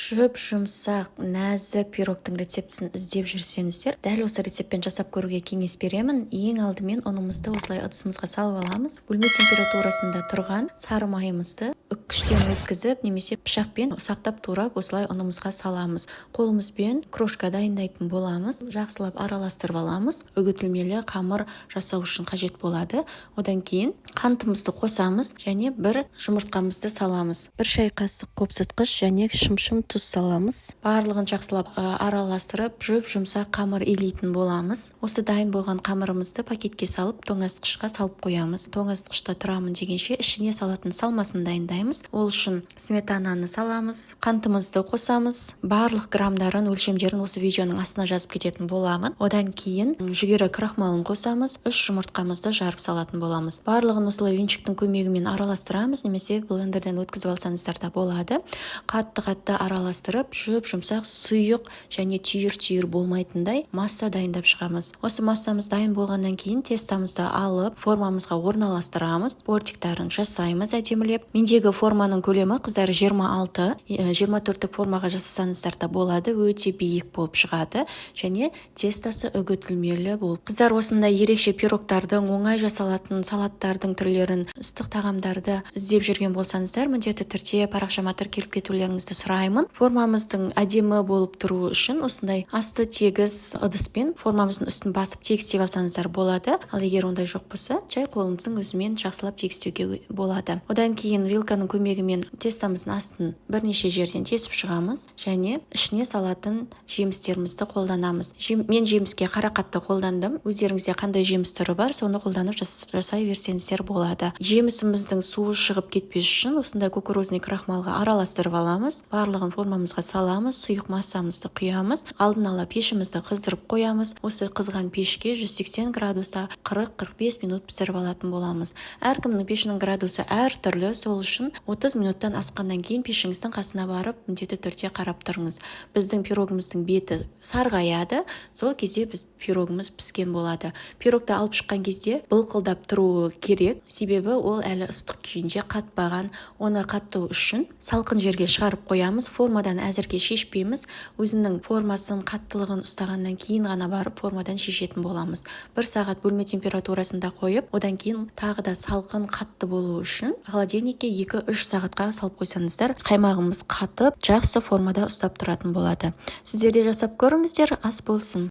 Жұмсақ, нәзік пирогтың рецептісін іздеп жүрсеңіздер, дәл осы рецептпен жасап көруге кеңес беремін. Ең алдымен ұнымызды осылай ыдысымызға салып аламыз. Бөлме температурасында тұрған сары майымызды үккіштен өткізіп, немесе пышақпен ұсақтап турап осылай ұнымызға саламыз. Қолымызбен крошка дайындайтын боламыз. Жақсылап араластырып аламыз. Үгітілмелі қамыр жасау үшін қажет болады. Одан кейін қантымызды қосамыз және бір жұмыртқамызды саламыз. Бір шай қасық қопсытқыш және шым тұз саламыз. Барлығын жақсылап араластырып, жұмсақ қамыр илейтін боламыз. Осы дайын болған қамырымызды пакетке салып, тоңазытқышқа салып қоямыз. Тоңазытқышта тұрамын дегенше ішіне салатын салмасын дайындаймыз. Ол үшін сметананы саламыз, қантымызды қосамыз. Барлық грамдарын, өлшемдерін осы видеоның астына жазып кететін боламын. Одан кейін жүгері крахмалын қосамыз, 3 жұмыртқамызды жарып салатын боламыз. Барлығын осылай венчиктің көмегімен араластырамыз, немесе блендерден өткізіп алсаңыздар да болады. Қатты араластырып, жұмсақ, сұйық және түйір болмайтындай масса дайындап шығамыз. Осы массамыз дайын болғаннан кейін тестамызды алып, формамызға орналастырамыз. Бортиктарын жасаймыз әдемілеп. Мендегі форманың көлемі қыздар 26-24 формаға жасасаңыздар да болады. Өте биік болып шығады және тестасы үгітілмелі болып. Қыздар, осындай ерекше пирогтардың, оңай жасалатын салаттардың түрлерін, ыстық тағамдарды іздеп жүрген болсаңыздар, міндетті түрде парақшама тіркеліп кетулеріңізді сұраймын. Формамыздың әдемі болып тұруы үшін осындай асты тегіс ыдыспен формамыздың үстін басып тегістеп алсаңыздар болады. Ал егер ондай жоқ болса, жай қолыңыздың өзімен жақсылап тегістеуге болады. Одан кейін вилканың көмегімен тестамыздың астын бірнеше жерден тесіп шығамыз және ішіне салатын жемістерімізді қолданамыз. Мен жеміске қарақатты қолдандым. Өздеріңізде қандай жеміс түрі бар, соны қолданып жасай берсеңіздер болады. Жемісіміздің суы шығып кетпес үшін осындай кукурузный крахмалға араластырып аламыз. Барлығын формамызға саламыз, сұйық массамызды құямыз, алдын ала пешімізді қыздырып қоямыз. Осы қызған пешке 180 градуста 40-45 минут пісіріп алатын боламыз. Әркімнің пешінің градусы әртүрлі, сол үшін 30 минуттан асқаннан кейін пешіңіздің қасына барып, міндетті түрде қарап тұрыңыз. Біздің пирогымыздың беті сарғаяды, сол кезде пирогымыз піскен болады. Пирогты алып шыққан кезде былқылдап тұруы керек, себебі ол әлі ыстық күйінде қатпаған. Оны қаттау үшін салқын жерге шығарып қоямыз. Формадан әзірге шешпейміз. Өзінің формасын, қаттылығын ұстағаннан кейін ғана барып формадан шешетін боламыз. 1 сағат бөлме температурасында қойып, одан кейін тағы да салқын қатты болу үшін холодильникке 2-3 сағатқа салып қойсаңыздар, қаймағымыз қатып, жақсы формада ұстап тұратын болады. Сіздер де жасап көріңіздер, ас болсын.